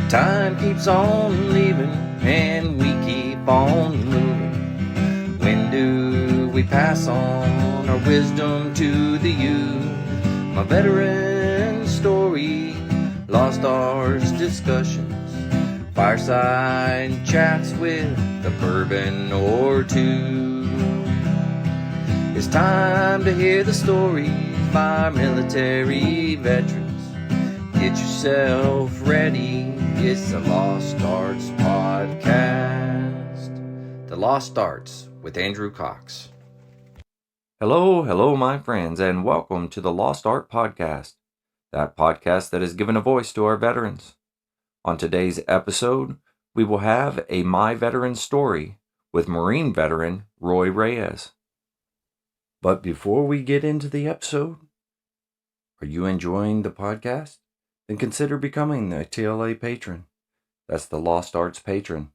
Time keeps on leaving and we keep on moving. When do we pass on our wisdom to the youth? My veteran story, lost arts discussions, fireside chats with a bourbon or two. It's time to hear the stories by military veterans. Get yourself ready. It's the Lost Arts Podcast. The Lost Arts with Andrew Cox. Hello, my friends, and welcome to the Lost Art Podcast, that podcast that has given a voice to our veterans. On today's episode, we will have a My Veteran Story with Marine veteran Roy Reyes. But before we get into the episode, are you enjoying the podcast? Then consider becoming a TLA patron. That's the Lost Arts patron.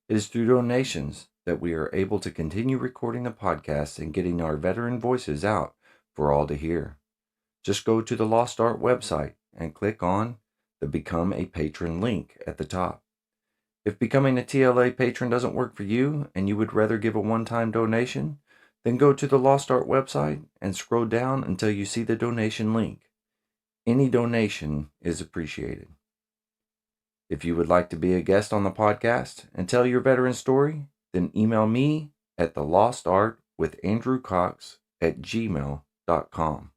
It is through donations that we are able to continue recording the podcast and getting our veteran voices out for all to hear. Just go to the Lost Art website and click on the Become a Patron link at the top. If becoming a TLA patron doesn't work for you and you would rather give a one-time donation, then go to the Lost Art website and scroll down until you see the donation link. Any donation is appreciated. If you would like to be a guest on the podcast and tell your veteran story, then email me at thelostartwithandrewcox@gmail.com.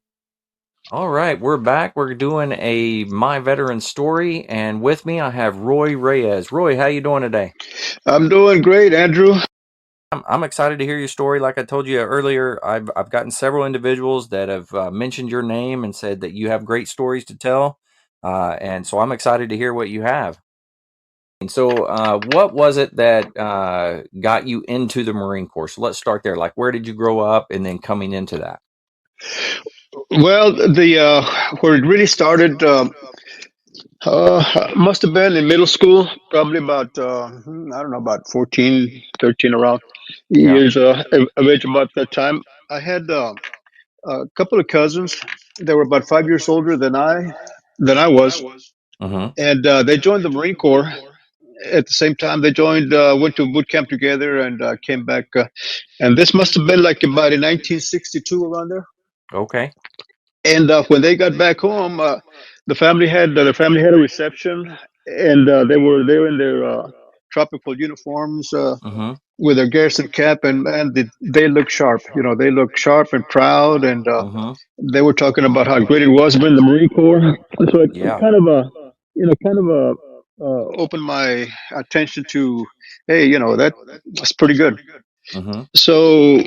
All right, we're back. We're doing a My Veteran Story, and with me I have Roy Reyes. Roy, how you doing today? I'm doing great, Andrew. I'm excited to hear your story. Like I told you earlier, I've gotten several individuals that have mentioned your name and said that you have great stories to tell, and so I'm excited to hear what you have. And so, what was it that got you into the Marine Corps? So let's start there. Like, where did you grow up, and then coming into that? Well, the where it really started must have been in middle school, probably about I don't know, about 14, 13 around Yeah. years of age. About that time, I had a couple of cousins that were about 5 years older than I was, Mm-hmm. and they joined the Marine Corps. At the same time, they joined, went to boot camp together, and came back. And this must have been like about in 1962, around there. Okay. And when they got back home, the family had a reception, and they were there in their tropical uniforms Mm-hmm. with their garrison cap, and they looked sharp. You know, they looked sharp and proud, and Mm-hmm. they were talking about how great it was to be in the Marine Corps. So it Yeah. kind of opened my attention to, hey, that's pretty good. Mm-hmm. So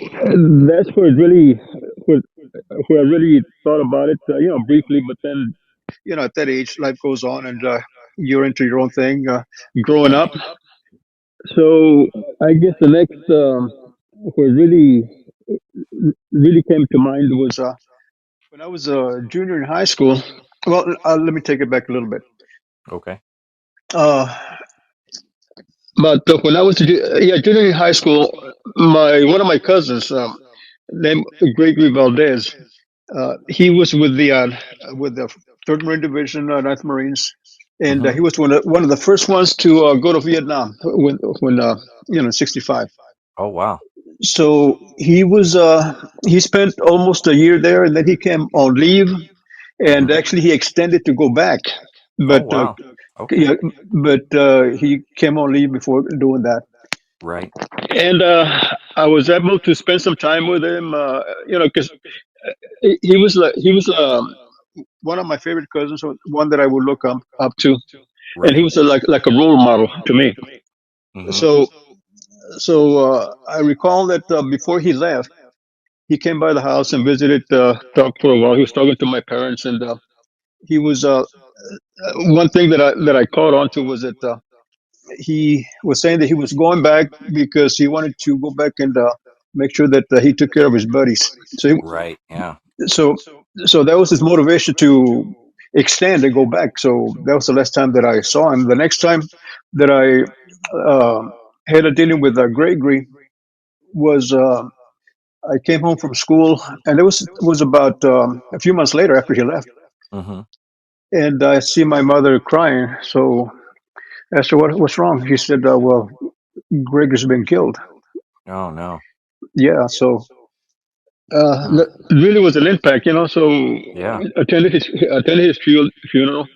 that's where, where I really thought about it, briefly. But then, at that age, life goes on, and you're into your own thing, growing up. So I guess the next what really came to mind was when I was a junior in high school. Well, let me take it back a little bit. Okay. Uh, but when I was junior in high school, my one of my cousins, named Gregory Valdez, he was with the Third Marine Division, Ninth Marines, and Mm-hmm. he was one of the first ones to go to Vietnam when 65. Oh, wow. So he spent almost a year there, and then he came on leave, and Mm-hmm. actually he extended to go back, Oh, but wow. Okay. yeah, but he came on leave before doing that. Right. And I was able to spend some time with him, because he was one of my favorite cousins, one that I would look up to, and he Right. was like a role model to me. Mm-hmm. So I recall that before he left, he came by the house and visited, talked for a while. He was talking to my parents, and he was one thing that I caught on to was that he was saying that he was going back because he wanted to go back and make sure that he took care of his buddies. Right. Yeah. So so that was his motivation to extend and go back. So that was the last time that I saw him. The next time that I had a dealing with Gregory was I came home from school, and it was about a few months later after he left, Mm-hmm. and I see my mother crying. So I said, what's wrong? He said, well, Greg has been killed. Oh no. Yeah, so Hmm. that really was an impact, you know. So Yeah. attended his funeral,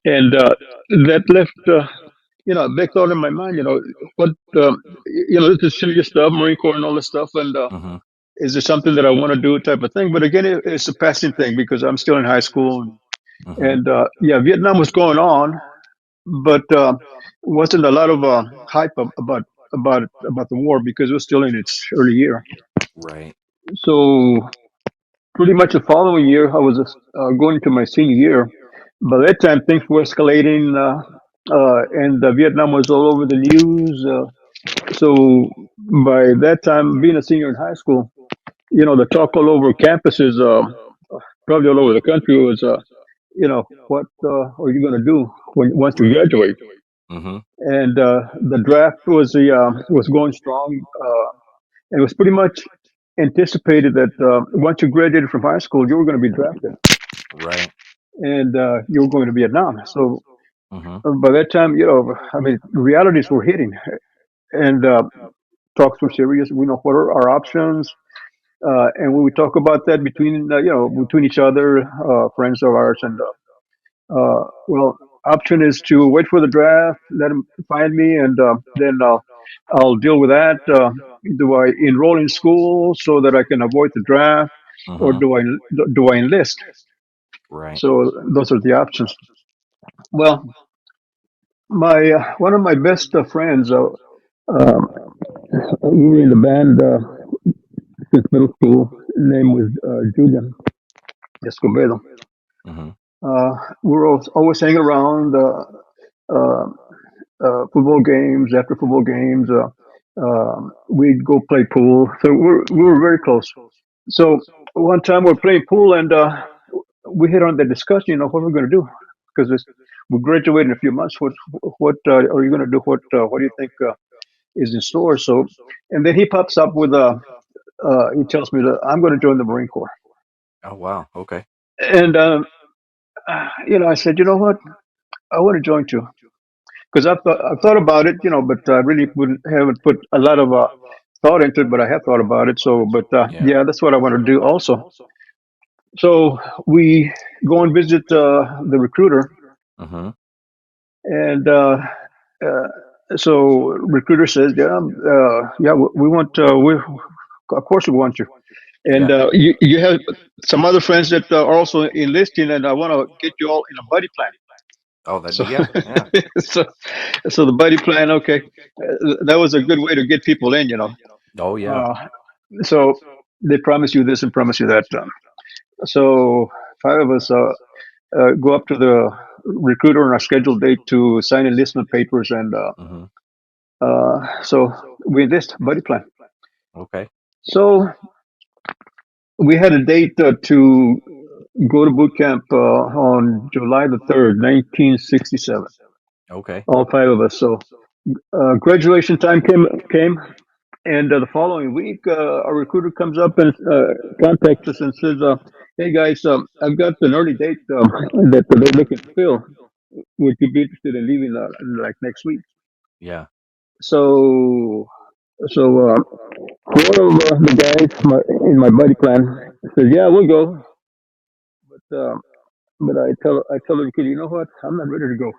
and that left a big thought in my mind. What this is serious stuff, Marine Corps and all this stuff, and Hmm. is it something that I want to do, type of thing? But again, it's a passing thing because I'm still in high school, Hmm. and yeah, Vietnam was going on, but wasn't a lot of hype about the war because it was still in its early year. Right. So pretty much the following year, I was going to my senior year. By that time, things were escalating, and Vietnam was all over the news. So by that time, being a senior in high school, the talk all over campuses, probably all over the country, was, what are you going to do once you Right. graduate? Hmm. And the draft was going strong. It was pretty much anticipated that once you graduated from high school, you were going to be drafted, Right. and you were going to Vietnam. So Hmm. by that time, I mean, realities were hitting, and talks were serious. We know what are our options, and when we talk about that between each other, friends of ours, and well, option is to wait for the draft, let them find me, and then I'll deal with that. Do I enroll in school so that I can avoid the draft, or Hmm. do I enlist? Right. So those are the options. Well, my one of my best friends, um, we were in the band since middle school. His name was Julian Escobedo. Hmm. We were always hanging around. Uh, Football games, after football games, we'd go play pool. So we Hmm. were very close. So one time we're playing pool, and we hit on the discussion, what we're going to do, because we graduate in a few months. What are you going to do? What do you think is in store? So, and then he pops up with he tells me that I'm going to join the Marine Corps, Oh wow. Okay. and I said, you know what, I want to join too. Because I've thought about it, but I really haven't put a lot of thought into it. But I have thought about it. So, but Yeah. yeah, that's what I want to do also. So we go and visit the recruiter, Hmm. and so recruiter says, yeah, yeah, we want, of course we want you, and Yeah. you have some other friends that are also enlisting, and I want to get you all in a buddy plan. Oh, that'd So, be yeah. Yeah. so, so the buddy plan, okay, that was a good way to get people in. Oh yeah. Uh, so they promise you this and promise you that. So five of us go up to the recruiter on our scheduled date to sign enlistment papers, and Hmm. so we enlist buddy plan. Okay. So we had a date to go to boot camp on July 3rd, 1967. Okay. All five of us. So graduation time came. And the following week, a recruiter comes up and contacts us and says, "Hey guys, I've got an early date that they're looking to fill. Would you be interested in leaving like next week?" Yeah. So, so one of the guys in my buddy plan says, "Yeah, we'll go." But I tell the kid, you know what? I'm not ready to go.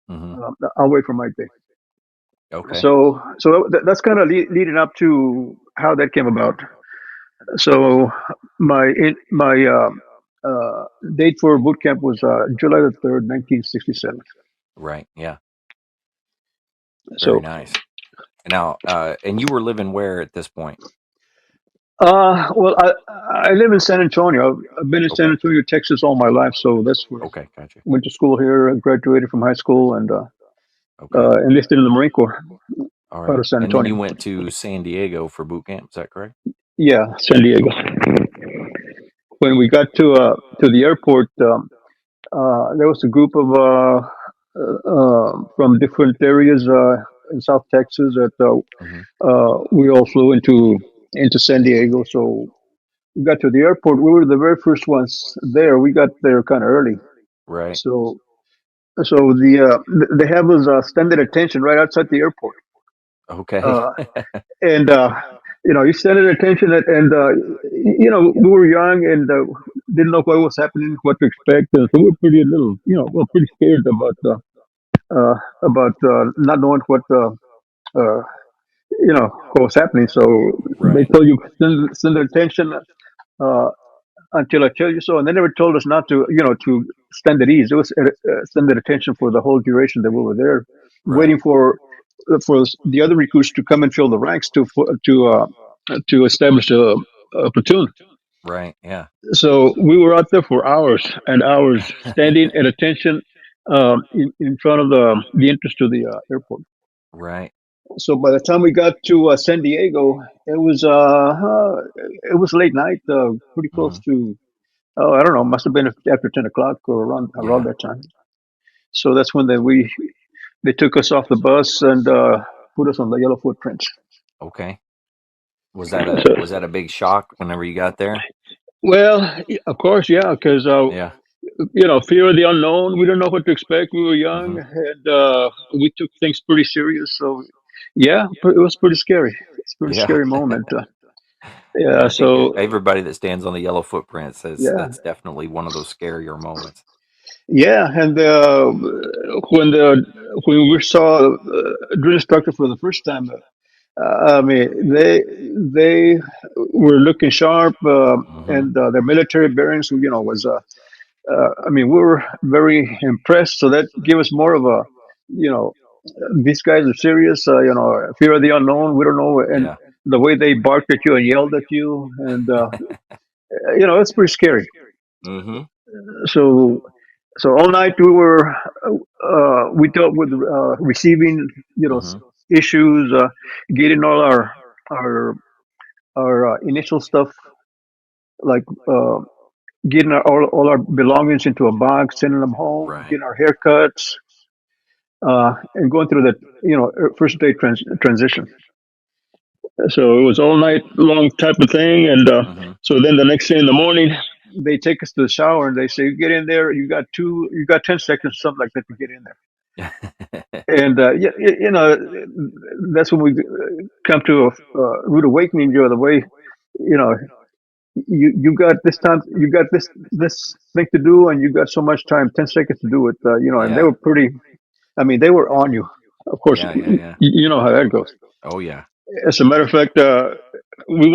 Hmm. I'll wait for my day. Okay. So that's kind of leading up to how that came about. So my date for boot camp was July 3rd, 1967. Right. Yeah. Very So, nice. Now, and you were living where at this point? well, I live in San Antonio. I've been in San Okay. Antonio, Texas, all my life. So that's where Okay. Gotcha. went to school here, graduated from high school, and Okay. enlisted in the Marine Corps All out right. of San And then Antonio. you went to San Diego for boot camp. Is that correct? Yeah, San Diego. Okay. When we got to the airport, there was a group of from different areas in South Texas that Hmm. we all flew into San Diego. So we got to the airport. We were the very first ones there. We got there kind of early. Right. So So they have us standing attention right outside the airport, Okay. uh, and you standing attention, and we were young and didn't know what was happening, what to expect, and so we were pretty little, well, pretty scared about not knowing uh, what was happening. So they Right. told you send attention. Uh, until I tell you so. And they never told us not to, to stand at ease. It was stand at attention for the whole duration that we were there, Right. waiting for the other recruits to come and fill the ranks to establish a platoon. Right. Yeah. So we were out there for hours and hours, standing at attention in front of the entrance to the airport. Right. So by the time we got to San Diego, it was late night, pretty close Hmm. to. Oh, I don't know. Must have been after 10 o'clock or around Yeah. that time. So that's when they took us off the bus and put us on the yellow footprints. Okay. So, Was that a big shock whenever you got there? well, of course, yeah, because Yeah. fear of the unknown. We don't know what to expect. We were young Hmm. and we took things pretty serious. So, yeah, it was pretty scary. It's a pretty Yeah. scary moment. Yeah. Yeah. I think So, everybody that stands on the yellow footprints says yeah, that's definitely one of those scarier moments. yeah, and when the when we saw a drill instructor for the first time. I mean, they were looking sharp, Hmm. and their military bearings, was. I mean, we were very impressed. So that gave us more of a, you know, these guys are serious. Fear of the unknown. We don't know, and Yeah. the way they barked at you and yelled at you, and it's pretty scary. Hmm. So all night we dealt with receiving, Hmm. issues, getting all our initial stuff, like getting all our belongings into a box, sending them home, Right. getting our haircuts, and going through that, first day transition. So it was all night long type of thing, and Hmm. so then the next day in the morning, they take us to the shower and they say, "Get in there. You got 10 seconds, something like that, to get in there." And that's when we come to a rude awakening. The way, you know you got this time, you got this thing to do, and you got so much time, 10 seconds to do it. And they Yeah. were pretty. I mean, they were on you. Of course, Yeah. Yeah. Yeah. you know how that goes. Oh yeah. As a matter of fact, we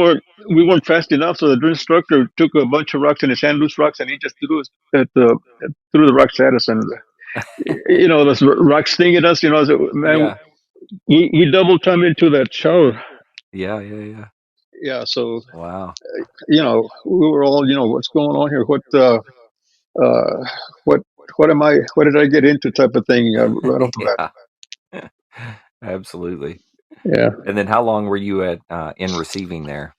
weren't fast enough, so the drill instructor took a bunch of rocks in his hand, loose rocks, and he just threw the rocks at us, and those rocks stinging us. So, man, Yeah. we double time into that shower. Yeah. Yeah. Yeah. Yeah, so Wow. we were all, what's going on here? Uh, what, what did I get into? Type of thing, right off the bat. Yeah. Absolutely. Yeah. And then how long were you at in receiving there?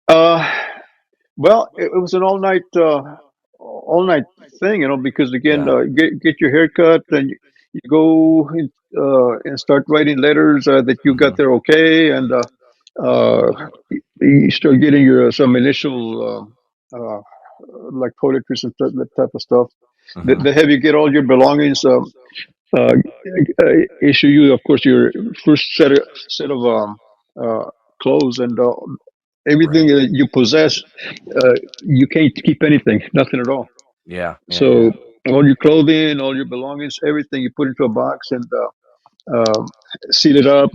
Uh, well, it was an all night thing, because again, Yeah. get your hair cut, and you go and start writing letters that you got Hmm. there okay, and you start getting your some initial like toiletries and that type of stuff. Hmm. They have you get all your belongings. Uh, issue you, of course, your first set of uh, clothes, and everything Right. that you possess. You can't keep anything, nothing at all. Yeah. Yeah. Yeah. So all your clothing, all your belongings, everything you put into a box and seal it up.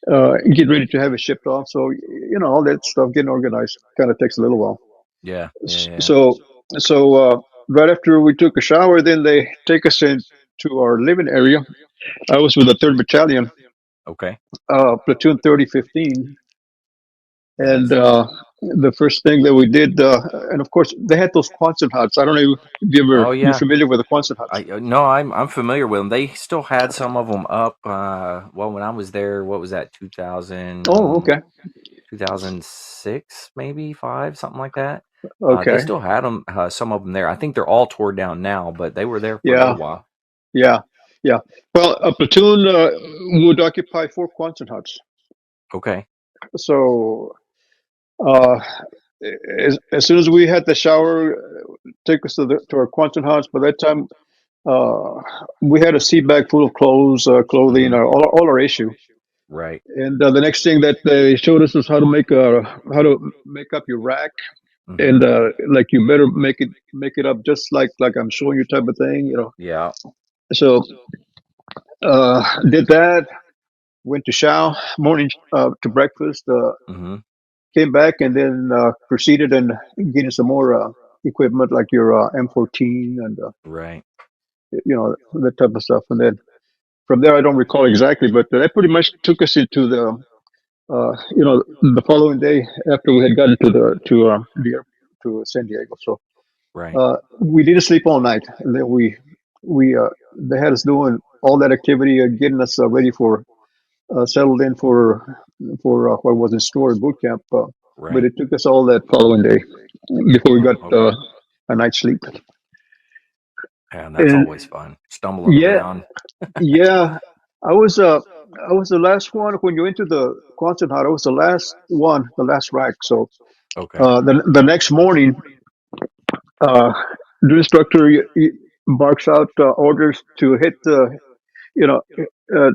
And get ready to have it shipped off. So all that stuff getting organized kind of takes a little while. Yeah. Yeah. Yeah. So right after we took a shower, then they take us into our living area. I was with the Third Battalion, Okay. platoon 3015, and Nice. the first thing that we did, and of course they had those Quonset huts. I don't know if Oh you're yeah. familiar with the Quonset huts. No, I'm familiar with them. They still had some of them up. Well, when I was there, what was that? Oh, okay, 2006, maybe five, something like that. They okay, still had them, some of them there. I think they're all tore down now, but they were there for a yeah, little while. yeah, yeah. Well, a platoon would occupy four Quonset huts. Okay. So uh, as soon as we had the shower, take us to our Quonset huts. By that time, Uh, we had a seat bag full of clothes, clothing, Hmm. all our issue. Right. And the next thing that they showed us was how to make up your rack, Hmm. and like you better make it up just like I'm showing you type of thing, you know. Yeah. So did that. Went to Chow morning to breakfast. Hmm. Came back and then proceeded and getting some more equipment like your M14 and Right. that type of stuff. And then from there, I don't recall exactly, but that pretty much took us into the following day after we had gotten to San Diego. So Right. we didn't sleep all night, and then we they had us doing all that activity, getting us ready for settled in for what was in store at boot camp. But Right. it took us all that following day before we got Wow. Okay. a night's sleep. And that's And always fun. Stumbling yeah, around. yeah, I was uh I was the last one when you went to the Quantum Hut. I was the last one, the last rack. So Okay. the next morning, uh, the instructor barks out orders to hit the you know uh,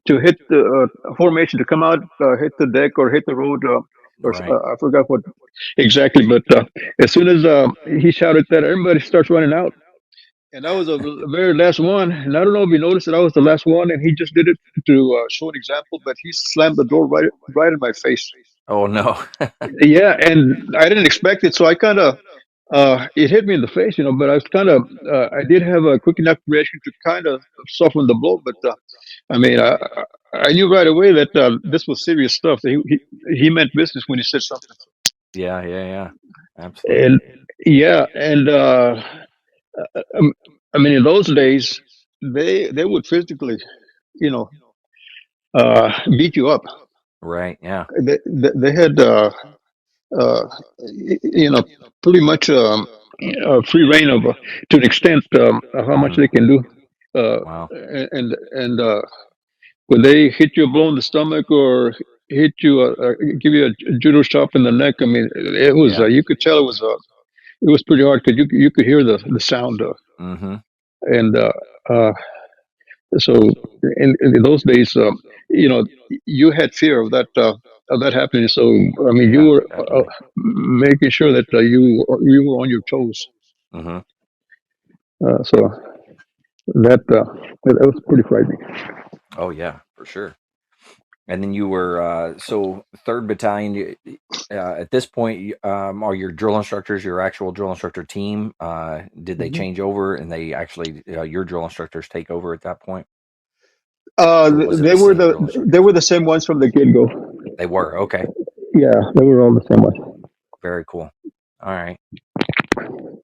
to hit the formation to come out, hit the deck or hit the road, or Right. I forgot what exactly. But as soon as he shouted that, everybody starts running out. And I was the very last one. And I don't know if you noticed that I was the last one, and he just did it to show an example. But he slammed the door right in my face. Oh no. Yeah, and I didn't expect it, so I kind of it hit me in the face, but I was kind of I did have a quick enough reaction to kind of soften the blow. But I mean, I knew right away that this was serious stuff. He meant business when he said something. Yeah. Yeah. Yeah. Absolutely. And yeah, and um, I mean, in those days, they would physically, you know, beat you up. Right. Yeah. They had uh, you know, pretty much free reign of to an extent of how much Hmm. they can do. Wow. And when they hit you a blow in the stomach or give you a judo chop in the neck, I mean, it was Yeah. you could tell it was pretty hard because you could hear the sound. Hmm. And uh, so in those days, you had fear of that happening. So I mean, you Yeah. were Definitely. making sure that you were on your toes. Hmm. So that was pretty frightening. Oh yeah, for sure. And then you were so third battalion. At this point, are your drill instructors your actual drill instructor team? Did they Mhm. change over and they actually your drill instructors take over at that point, or was it They the were same drill they instructors? were the same ones from the get go. They were okay. Yeah, they were all the same ones. Very cool. All right.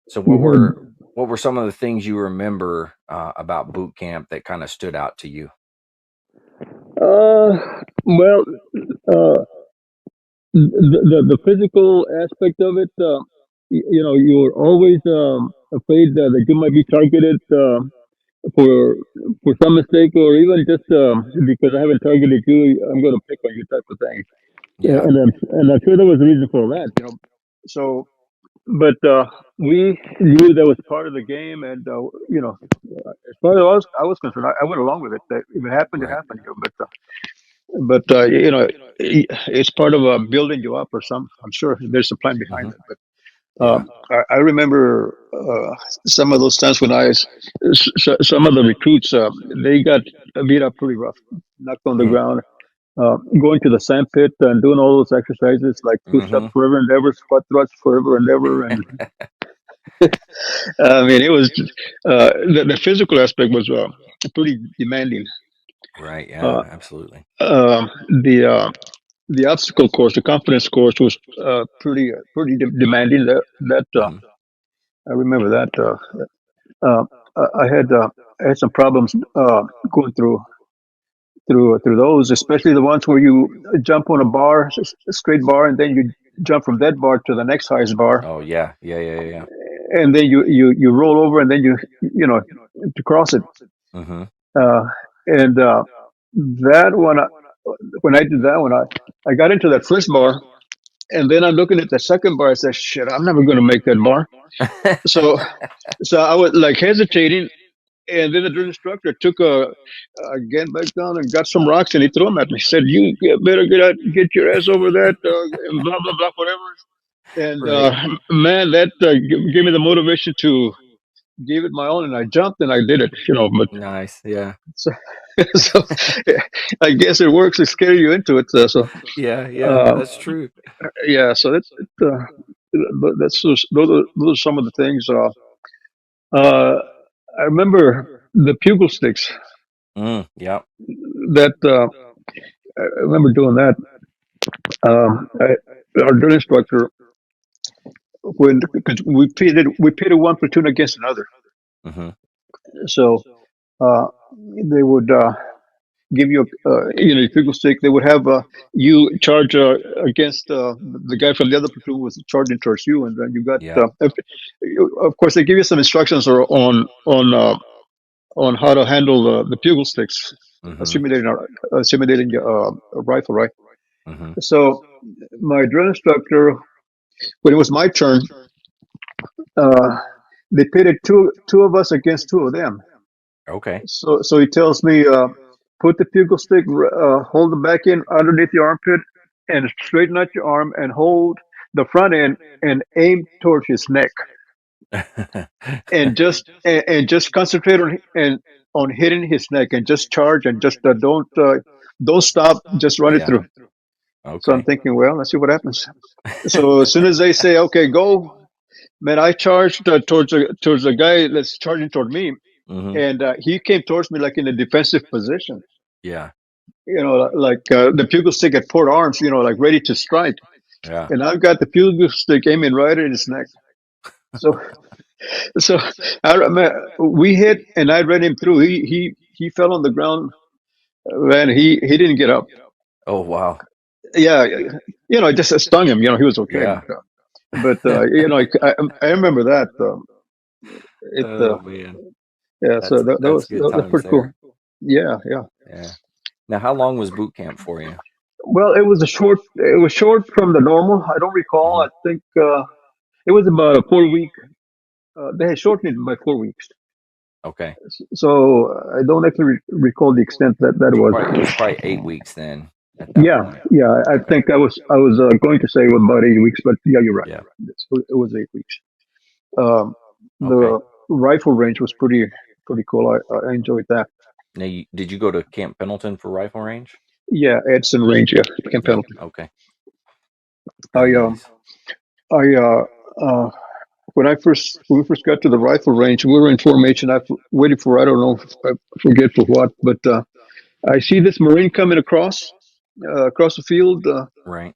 So You had what were some of the things you remember about boot camp that kind of stood out to you? well, uh, the physical aspect of it. You were always afraid that you might be targeted for for some mistake, or even just because I haven't targeted you, I'm going to pick on you type of thing. Yeah. And I'm sure there was a reason for that. So, but we knew that was part of the game, and as far as I was concerned, I went along with it. That if it happened, it Right. happened. It's part of building you up, or some. I'm sure there's a plan behind Hmm. it. But Yeah. I remember some of those times when some of the recruits they got beat up pretty rough, knocked on the Mm. ground, going to the sand pit and doing all those exercises like push-ups Hmm. forever and ever, squat thrusts forever and ever, and I mean it was the physical aspect was pretty demanding. Right. Yeah. Uh, Absolutely. um the the obstacle course, the confidence course, was pretty demanding. That Hmm. I remember that. Uh, I had some problems going through those, especially the ones where you jump on a bar, a straight bar, and then you jump from that bar to the next highest bar, Oh yeah. Yeah. Yeah. Yeah. and then you roll over, and then you to cross it. Hmm. Uh, and that one, when I did that one, I got into that first bar, and then I'm looking at the second bar. I said, "Shit, I'm never going to make that bar." So I was like hesitating, And then the drill instructor took again back down and got some rocks and he threw them at me. He said, "You better get your ass over that and blah blah blah whatever." And Right. man, that gave me the motivation to give it my all, and I jumped and I did it. But Nice. Yeah. so, so I guess it works to scare you into it. Yeah. Yeah. Uh, That's true. yeah, so but those are some of the things. I remember the pugil sticks Yep. that I remember doing that. Our drill instructor, when because we pitted one platoon against another, Mm-hmm. so uh, they would give you a pugil stick. They would have you charge against the guy from the other platoon was charging towards you, and then you got. Yeah. Of course, they give you some instructions or on how to handle the pugil sticks, Mm-hmm. simulating a rifle, right? Mm-hmm. So my drill instructor, when it was my turn, uh, they pitted two of us against two of them. Okay. So he tells me, put the pugil stick, hold the back end underneath your armpit, and straighten out your arm, and hold the front end and aim towards his neck, and just concentrate on hitting his neck, and just charge, and just don't stop, just run it Yeah. through. So I'm Okay. thinking, well, let's see what happens. So as soon as they say, okay, go, man, I charged towards the guy that's charging toward me, Mm-hmm. and he came towards me like in a defensive position, Yeah. like the pugil stick at port arms, like ready to strike. Yeah. And I've got the pugil stick aiming right at his neck. So, so I remember we hit, and I ran him through. He fell on the ground, and he didn't get up. Oh wow. Yeah, it just stung him. He was okay, Yeah. I remember that. It Oh man. Yeah, so That's that that's was good times pretty cool. there. Yeah, yeah. Yeah. Now, how long was boot camp for you? Well, it was short from the normal. I don't recall. Mm-hmm. I think it was about a 4 week. They had shortened it by 4 weeks. Okay. So I don't actually recall the extent that So was. probably it was probably 8 weeks then at that Yeah, point. yeah. I Okay. think I was going to say it was about 8 weeks, but yeah, you're right. Yeah. It was 8 weeks. Um, Okay. the rifle range was pretty cool. I enjoyed that. Now, did you go to Camp Pendleton for rifle range? Yeah, Edson Range. Yeah, Camp Yep. Pendleton. Okay. Very I nice. I uh, when we first got to the rifle range, we were in formation. I waited for, I don't know, I forget for what, but I see this Marine coming across the field, Right.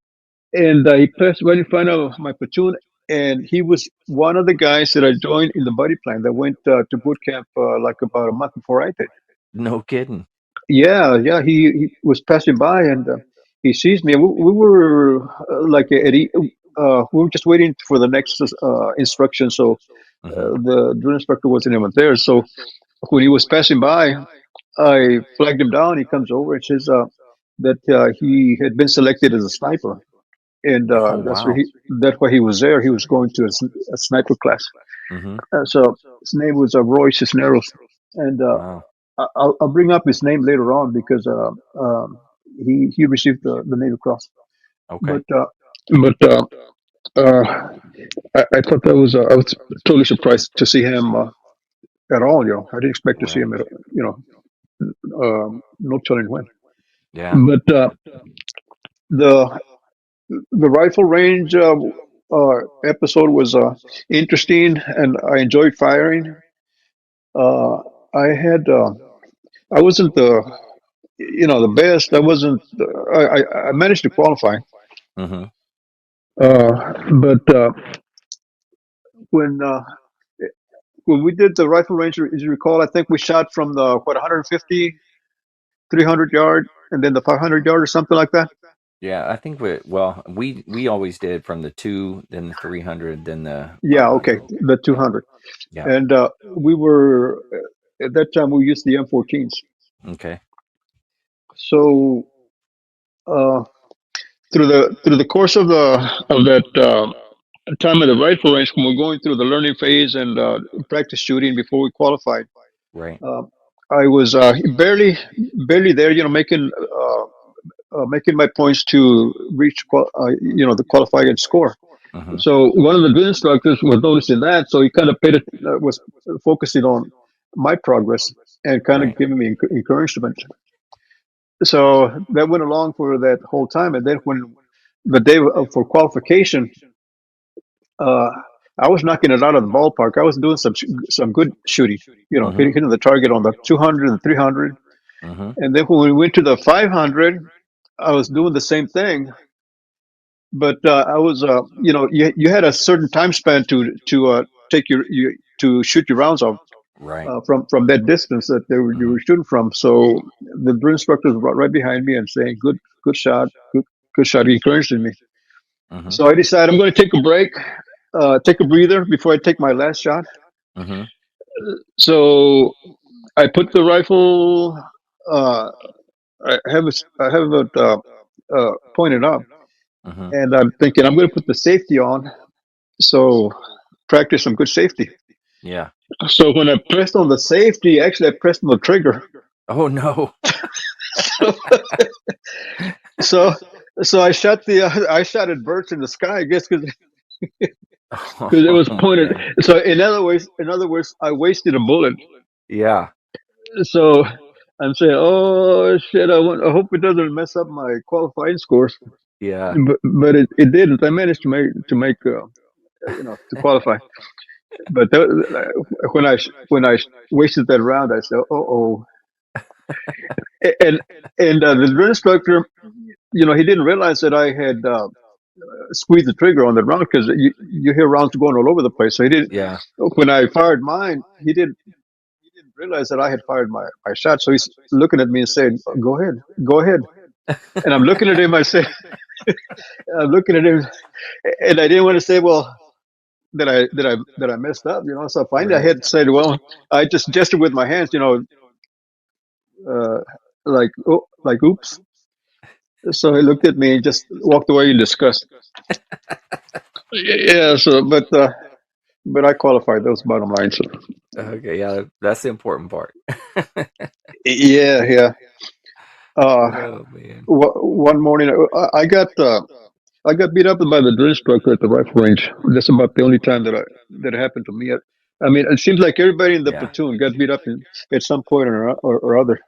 and he passed right in front of my platoon, and he was one of the guys that I joined in the buddy plan that went to boot camp like about a month before I did. No kidding. Yeah, yeah, he was passing by, and he sees me. We were we were just waiting for the next instruction, so Mm-hmm. the drill instructor wasn't even there. So when he was passing by, I flagged him down. He comes over and says that he had been selected as a sniper, and Oh wow. that's why he was there. He was going to a sniper class. Mm-hmm. So his name was Roy Cisneros, and Wow. I'll bring up his name later on because he received the Navy Cross. Okay. But uh, I thought that was I was totally surprised to see him at all. I didn't expect to see Right. him at no telling when. Yeah. But the the rifle range episode was interesting, and I enjoyed firing. Uh, I had I wasn't the best. I wasn't. I managed to qualify, Mm-hmm. but when uh, when we did the rifle range, as you recall, I think we shot from the 150, 300 yard, and then the 500 yard or something like that. Yeah, I think we always did from the 2, then the 300, then the Yeah, okay, 500. the Yeah. 200, Yeah. and we were at that time we used the M14s. Okay. So uh, through the course of that time of the rifle range, when we're going through the learning phase and practice shooting before we qualified, Right. Uh, I was barely there, making my points to reach, the qualifying score. Mm-hmm. So one of the drill instructors was noticing that, so he kind of was focusing on my progress and kind of Right. giving me encouragement. So that went along for that whole time, and then when the day for qualification, uh, I was knocking it out of the ballpark. I was doing some good shooting, Mm-hmm. hitting the target on the 200 and 300. Mm-hmm. And then when we went to the 500, I was doing the same thing, but I was, you had a certain time span to take to shoot your rounds off Right. from that distance that you Mm-hmm. were shooting from. So the drill instructors were right behind me and saying, good shot, good shot," encouraging me. Mm-hmm. So I decided I'm going to take a break, take a breather before I take my last shot. Mm-hmm. So I put the rifle. Uh, I have it pointed up, Mm-hmm. and I'm thinking I'm going to put the safety on. So practice some good safety. Yeah. So when I pressed on the safety, actually I pressed on the trigger. Oh no. So so so I shot at birds in the sky, I guess, because it Oh was my pointed. goodness. So in other words, I wasted a bullet. Yeah. So I'm saying, oh shit, I hope it doesn't mess up my qualifying scores. Yeah. But it didn't. I managed to make to qualify. But when I wasted that round, I said, oh. And the drill instructor, he didn't realize that I had squeezed the trigger on the round, because you hear rounds going all over the place. So he didn't. Yeah. When I fired mine, he didn't realize that I had fired my shot. So he's looking at me and saying, "Go ahead, go ahead." And I'm looking at him. I'm looking at him, and I didn't want to say, "Well, that I messed up." So finally, I Right. had said, "Well, I just gestured with my hands, uh, like oops." So he looked at me and just walked away in disgust. Yeah. So, but I qualified. That was bottom line. So Okay. Yeah. That's the important part. yeah, yeah. Uh, Oh man. one morning, I got beat up by the drill instructor at the rifle range. That's about the only time that happened to me. I mean, it seems like everybody in the Yeah. platoon got beat up at some point or other.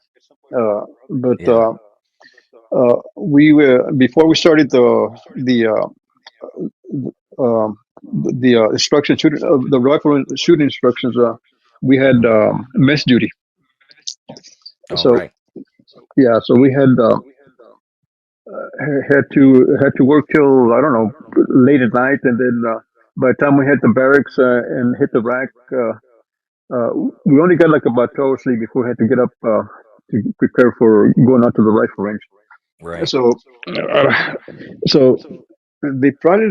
But Yeah. we were before we started the instruction shooting the rifle shooting instructions. We had Hmm. mess duty. All So right. yeah, so we had to work till, I don't know, late at night, and then by the time we hit the barracks and hit the rack, uh, we only got like about 2 hours sleep before we had to get up to prepare for going out to the rifle range. Right. So, so they tried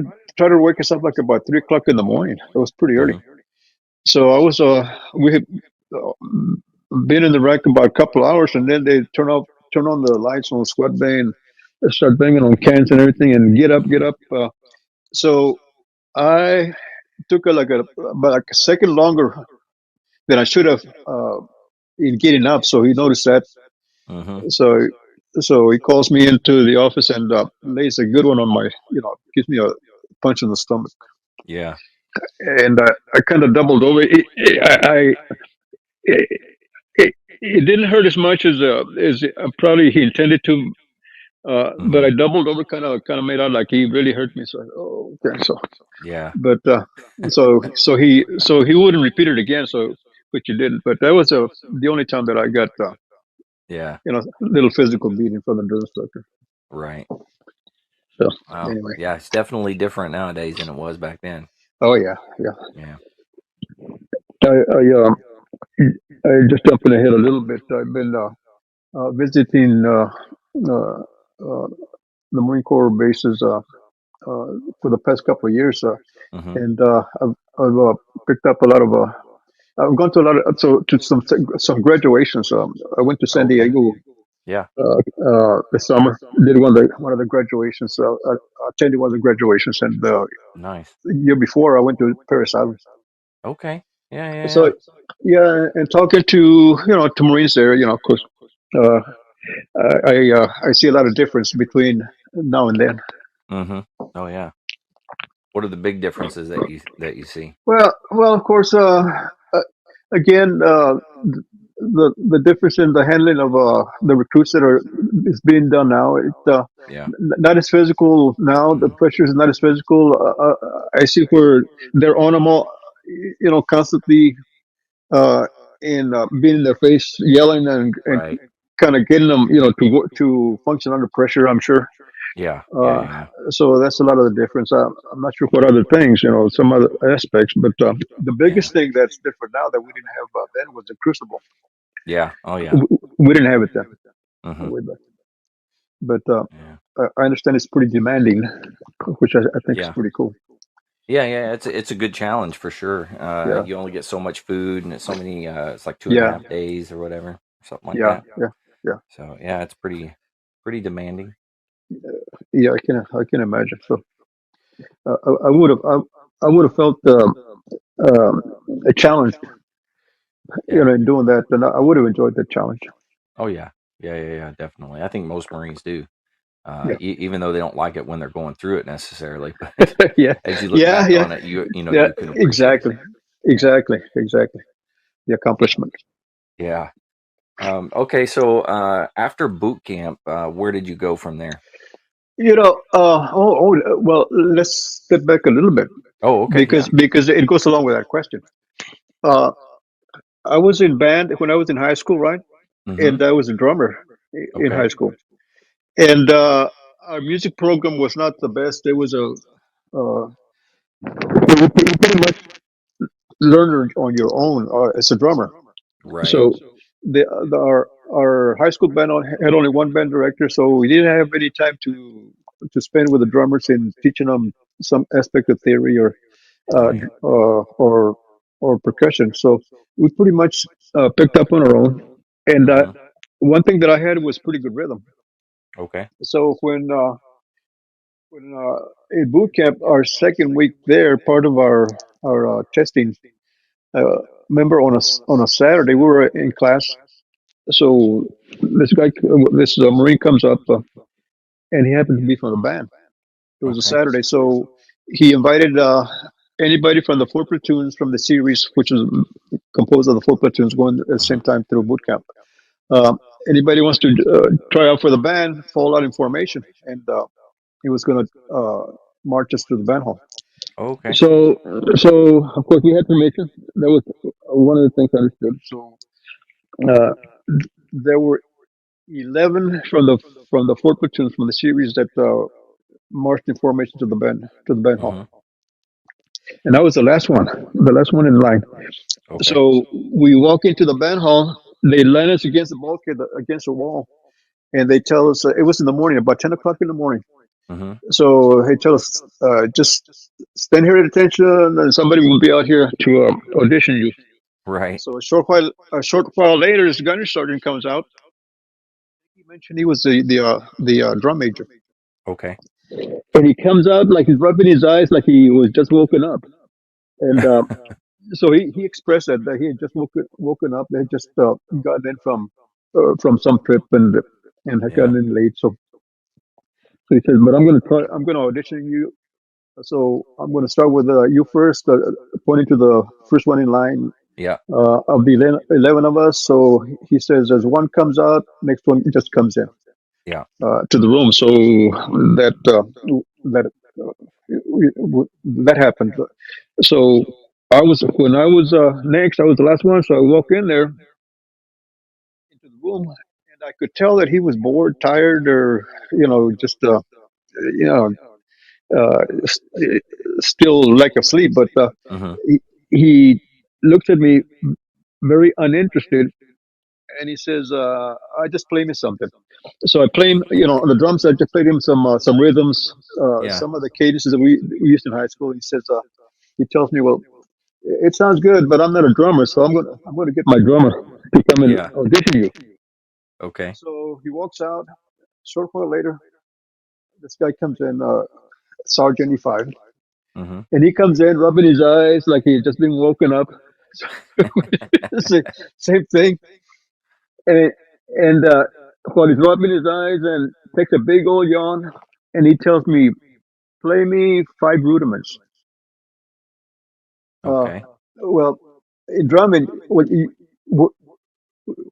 to wake us up like about 3 o'clock in the morning. It was pretty early. Hmm. So we had uh, been in the rack about a couple hours, and then they turn on the lights on the squad bay and start banging on cans and everything, and get up, get Hmm. up. So I took about like a second longer than I should have in getting up. So he noticed that. Hmm. So so he calls me into the office and lays a good one on my, gives me a punch in the stomach, Yeah. and I kind of doubled over. It, it didn't hurt as much as probably he intended to, but Hmm. I doubled over, kind of made out like he really hurt me. So oh, okay. So Yeah. but so he wouldn't repeat it again. So which he didn't. But that was the only time that I got Yeah. a little physical beating from the drill instructor. Right. So Wow. anyway, Yeah. It's definitely different nowadays than it was back then. oh yeah, yeah. Yeah. I just jumping ahead a little bit. I've been visiting uh, uh, the Marine Corps bases for the past couple of years, Hmm. and I've picked up a lot of. I've gone to a lot of to some graduations. I went to San Okay. Diego Yeah. this summer. Did one of the graduations. I attended one of the graduations, and the Nice. year before I went to Paris Island. Okay. Yeah, yeah, So yeah. yeah, and talking to to Marines there, of course, uh, I see a lot of difference between now and then. Mm-hmm. Oh yeah. What are the big differences that you see? Well, of course, again, the difference in the handling of the recruits that are is being done now. Yeah. Not as physical now. The Mm-hmm. pressure is not as physical. I see where they're on them all, constantly uh, in being in their face, yelling and Right. kind of getting them, to function under pressure. I'm sure. Yeah. Yeah. Uh, Yeah. so that's a lot of the difference. I'm not sure what other things, some other aspects, but the Yeah. biggest thing that's different now that we didn't have then was the crucible. Yeah. Oh yeah. We didn't have it then, Mm-hmm. way back. But Yeah. I understand it's pretty demanding, which I think is Yeah. pretty cool. Yeah, yeah, it's a good challenge for sure. Yeah, You only get so much food, and it's so many. It's like two and a yeah, half days or whatever, something like yeah, that. yeah, yeah, So yeah, it's pretty demanding. yeah. I can imagine. So I would have felt um, a challenge, Yeah. in doing that, and I would have enjoyed that challenge. Oh yeah. Yeah, yeah, yeah. Definitely. I think most Marines do, Yeah, even though they don't like it when they're going through it necessarily. But yeah, as you look yeah, back yeah, on it, yeah. you can appreciate it. Exactly, exactly, exactly. The accomplishment. Yeah. Okay. So after boot camp, where did you go from there? Well, let's step back a little bit Oh, okay. because Yeah. it goes along with that question. Uh, I was in band when I was in high school, right? Mm-hmm. And I was a drummer in Okay. high school. And our music program was not the best. It was you pretty much learn on your own as a drummer. Right. So our high school band had only one band director, so we didn't have any time to spend with the drummers in teaching them some aspect of theory Oh uh, yeah. or percussion. So we pretty much picked up on our own. And Mm-hmm. one thing that I had was pretty good rhythm. Okay. So when in boot camp, our second week there, part of our testing, uh, remember on a Saturday we were in class. So this Marine comes up, and he happened to be from the band. It was a Okay. Saturday, so he invited anybody from the four platoons from the series, which was composed of the four platoons going at the Mm-hmm. same time through boot camp. Anybody wants to try out for the band, fall out in formation, and he was going to march us to the band hall. Okay. So, so of course we had permission. That was one of the things I understood. So uh, there were 11 from the four platoons from the series that marched in formation to the band hall, Mm-hmm. and I was the last one in line. Okay. So we walk into the band hall. They line us against the bulkhead, against the wall, and they tell us it was in the morning, about 10 o'clock in the morning. Mm-hmm. So they tell us just stand here at attention, and somebody will be out here to audition you. Right. So a short while later, this gunner sergeant comes out. He mentioned he was the drum major, Okay. and he comes out like he's rubbing his eyes, like he was just woken up. And so he expressed that he had just woken up. They had just gotten in from some trip and had Yeah. gotten in late. So he says, "But I'm going to audition you. So I'm going to start with you first, pointing to the first one in line Yeah. of the 11 of us." So he says, as one comes out, next one just comes in Yeah. to the room. So that that that happened. So when I was next, I was the last one. So I walk in there into the room, and I could tell that he was bored, tired, or just you know still lack of sleep. But Mm-hmm. he looked at me very uninterested, and he says, "I just play me something." So I play him, on the drums. I just played him some rhythms, Yeah. some of the cadences that we used in high school. He says, he tells me, "Well, it sounds good, but I'm not a drummer, so I'm gonna get my drummer to come and Yeah. audition you." Okay. So he walks out. Short while later, this guy comes in, Sergeant E5, Mm-hmm. and he comes in rubbing his eyes like he had just been woken up. Same, same thing. And while he's rubbing his eyes and takes a big old yawn, and he tells me, "Play me five rudiments." Uh, Okay. well, in drumming, were,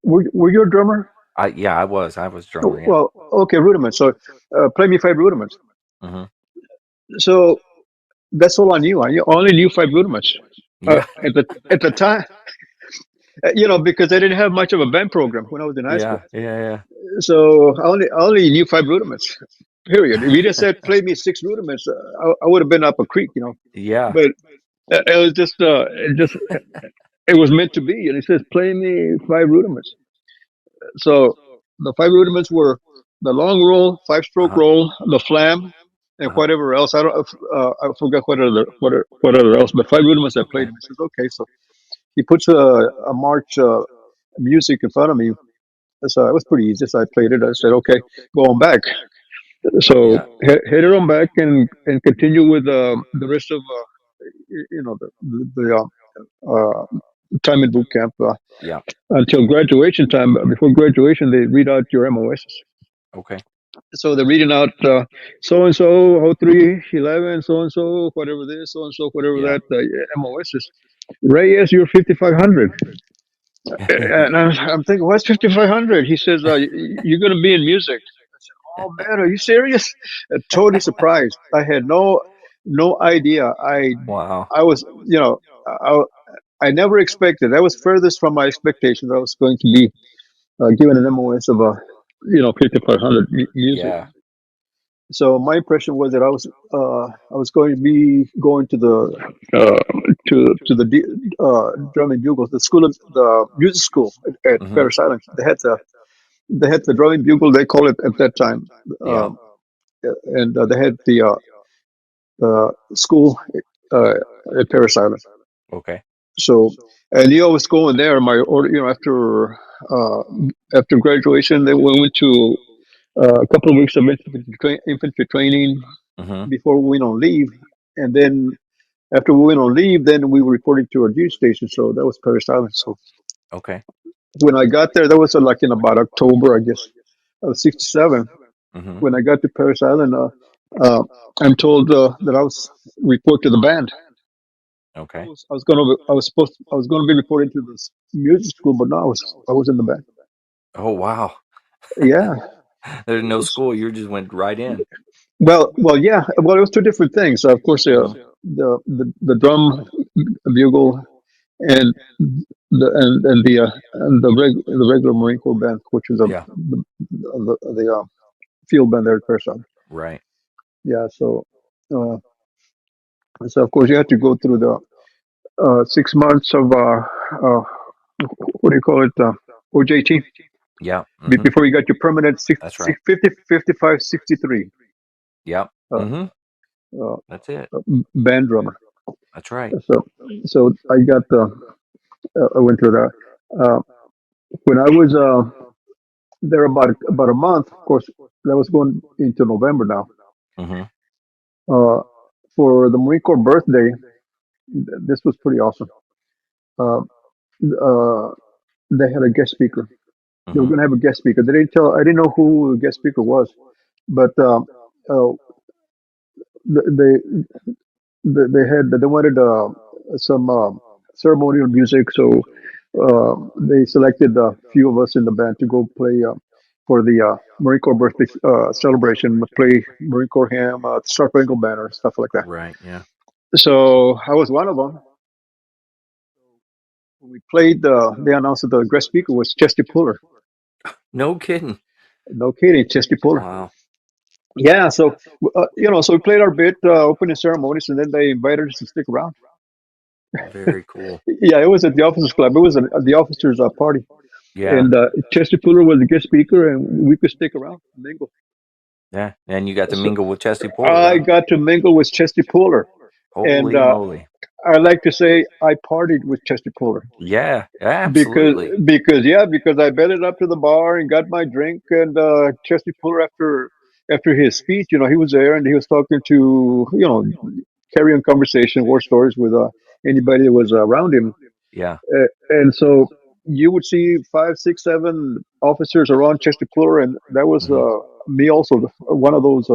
were you a drummer? Yeah, I was drummer. Yeah. Well, okay, rudiments. So, play me five rudiments. Hmm. So that's all I knew. I only knew five rudiments. Yeah. At the time, because I didn't have much of a band program when I was in high school. Yeah. Yeah. So I only knew five rudiments. Period. If you just said play me six rudiments, I would have been up a creek. Yeah. But it was just it was meant to be. And he says play me five rudiments. So the five rudiments were the long roll, five stroke Uh-huh. roll, the flam, and Uh-huh. whatever else. I forgot what other else, but five rudiments I played Okay. him. He says okay. So he puts a march music in front of me. So it was pretty easy. So I played it. I said okay, go on back. So Yeah. head it on back and continue with the rest of the time in boot camp Yeah. until graduation time. Before graduation, they read out your MOSs. Okay. So they're reading out so and so, oh 0311, so and so, whatever this, so and so, whatever Yeah. that MOSs. Reyes, you're 5500. And I'm thinking, what's 5500? He says, you're going to be in music. I said, oh man, are you serious? Totally surprised. I had no idea. Wow. I was, I, I never expected. That was furthest from my expectations. I was going to be given an MOS of 5500 music. Yeah. So my impression was that I was going to be going to the drum and bugles, the school of the music school at Hmm. Paris Island. They had the drum and bugle, they call it at that time, Yeah. um, and they had the school uh, at Paris Island. Okay. So I knew I was going there. My order, uh, after graduation, then we went to a couple of weeks of infantry training Hmm. before we went on leave, and then after we went on leave, then we were reporting to our duty station. So that was Paris Island. So Okay. when I got there, that was like in about October, I guess, of '67. Hmm. When I got to Paris Island, uh, I'm told that I was report to the band. Okay. I was gonna be reporting to this music school, but no, I was in the band. Oh, wow. Yeah. There's no school. You just went right in. Well, yeah. Well, it was two different things. Of course, Hmm. the drum bugle and the regular Marine Corps band, which is Yeah. the field band there at Paris Island. Right. Yeah. Uh, so of course you had to go through the 6 months of what do you call it, OJT, Yeah. Hmm. before you got your permanent That's right. 50, 55, 63 Yep. uh, Hmm. uh, That's it. band drummer. That's right. So I went through that. Uh, when I was there about a month, of course, that was going into November now. Hmm. Uh, for the Marine Corps birthday, this was pretty awesome. Uh, uh, they had a guest speaker. They were Hmm. going to have a guest speaker. They didn't tell. I didn't know who the guest speaker was, but uh, they they wanted some ceremonial music, so they selected a few of us in the band to go play for the Marine Corps birthday celebration. Play Marine Corps hymn, Star Spangled Banner, stuff like that. Right. Yeah. So I was one of them. When we played, they announced that the guest speaker was Chesty Puller. No kidding. No kidding, Chesty Puller. Wow. Yeah, so so we played our bit, opening ceremonies, and then they invited us to stick around. Very cool. Yeah, it was at the officers' club. It was at the officers' party, Yeah. and Chester Puller was the guest speaker, and we could stick around and mingle. Yeah. And you got to So mingle with Chesty Puller, I huh? got to mingle with Chester Puller, and Holy moly. I like to say I partied with Chester Puller Yeah. because Absolutely. because I bedded up to the bar and got my drink, and Chester Puller after his speech, he was there and he was talking to carry on conversation, war stories with anybody that was around him. Yeah. And so you would see five, six, seven officers around Chester Puller, and that was Hmm. me also, one of those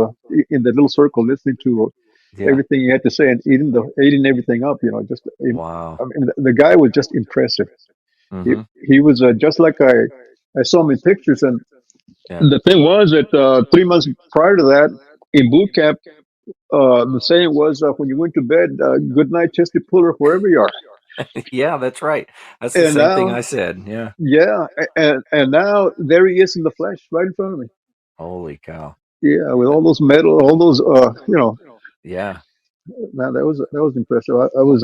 in the little circle listening to Yeah. everything he had to say and eating everything up. Just Wow. I mean, the guy was just impressive. He Hmm. he was just like I saw him in pictures, and Yeah. the thing was that 3 months prior to that, in boot camp, the saying was when you went to bed, "Good night, Chester Puller, wherever you are." Yeah, that's right. That's the And same thing now, I said. Yeah. yeah, and now there he is in the flesh, right in front of me. Holy cow. Yeah, with all those medal, all those, Yeah. man, that was impressive. I was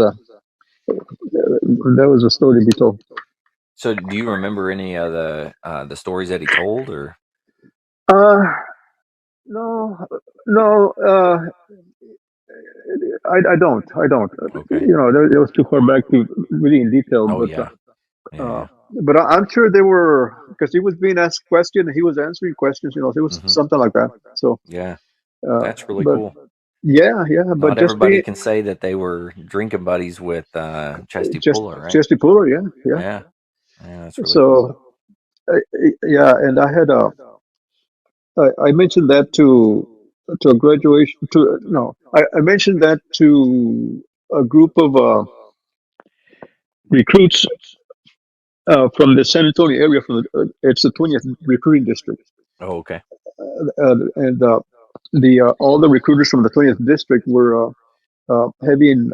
that was a story to be told. So, do you remember any of the stories that he told, or Uh, no, no, I don't. okay? It was too far back to really in detail, Oh yeah, yeah, uh, yeah. but I'm sure they were because he was being asked questions, he was answering questions. It was Hmm. something like that. So, Yeah, uh, that's really but cool. yeah, yeah, but Not just everybody be can say that they were drinking buddies with Chesty just Puller, right? just a puller, yeah, yeah. Yeah, yeah, that's really cool. So, yeah, and I mentioned that to a graduation to no, I mentioned that to a group of recruits from the San Antonio area. It's the 20th recruiting district, Oh, okay. and the all the recruiters from the 20th district were having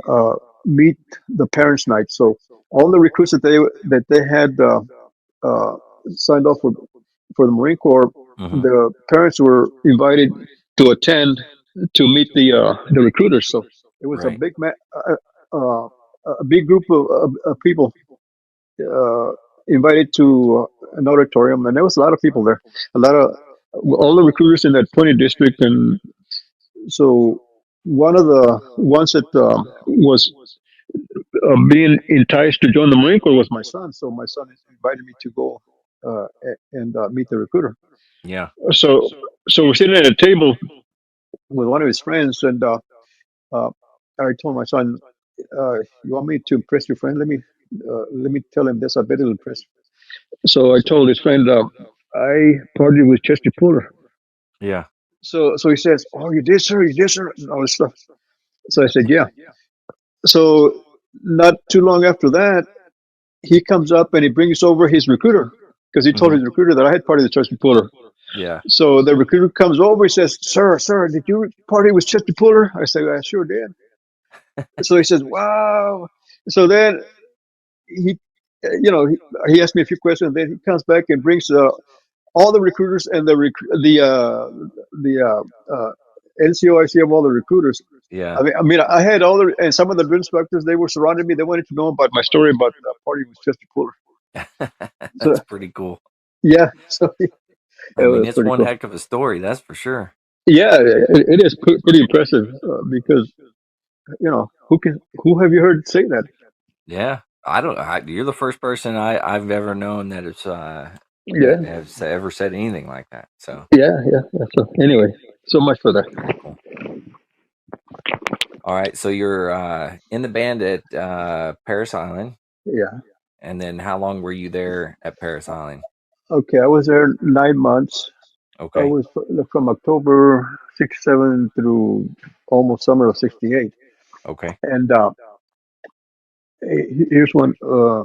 meet the parents' night. So all the recruits that they had uh, signed off for the Marine Corps, Hmm. the parents were invited to attend to meet the recruiters. So it was Right. uh, a big group of people uh, invited to an auditorium, and there was a lot of people there. A lot of all the recruiters in that 20 district, and so one of the ones that was being enticed to join the Marine Corps was my son. So my son invited me to go and meet the recruiter. Yeah. So so we're sitting at a table with one of his friends, and uh, I told my son, "You want me to impress your friend? Let me tell him this. I bet it'll impress." So I told his friend, "I partied with Chester Puller." Yeah. So he says, "Oh, you did, sir? You did, sir?" And all this stuff. So I said, "Yeah." So not too long after that, he comes up and he brings over his recruiter because he told Hmm. his recruiter that I had partied with Chester Puller. Yeah. So the recruiter comes over. He says, "Sir, did you party with Chester Puller?" I said, "I sure did." So he says, "Wow." So then he, he asked me a few questions. Then he comes back and brings all the recruiters and the NCOIC of all the recruiters. Yeah. I had all the and some of the drill instructors. They were surrounding me. They wanted to know about my story about partying with Chester Puller. So That's pretty cool. yeah, so it I mean, was it's pretty one cool. heck of a story, that's for sure. Yeah, it is pretty impressive because who have you heard say that? Yeah. I don't. You're the first person I've ever known that is that Yeah, has ever said anything like that. So yeah. So anyway, so much for that. very cool. All right. So you're in the band at Paris Island, Yeah. and then how long were you there at Paris Island? Okay, I was there 9 months. I Okay. was from October 67 through almost summer of 68. Okay. And here's uh,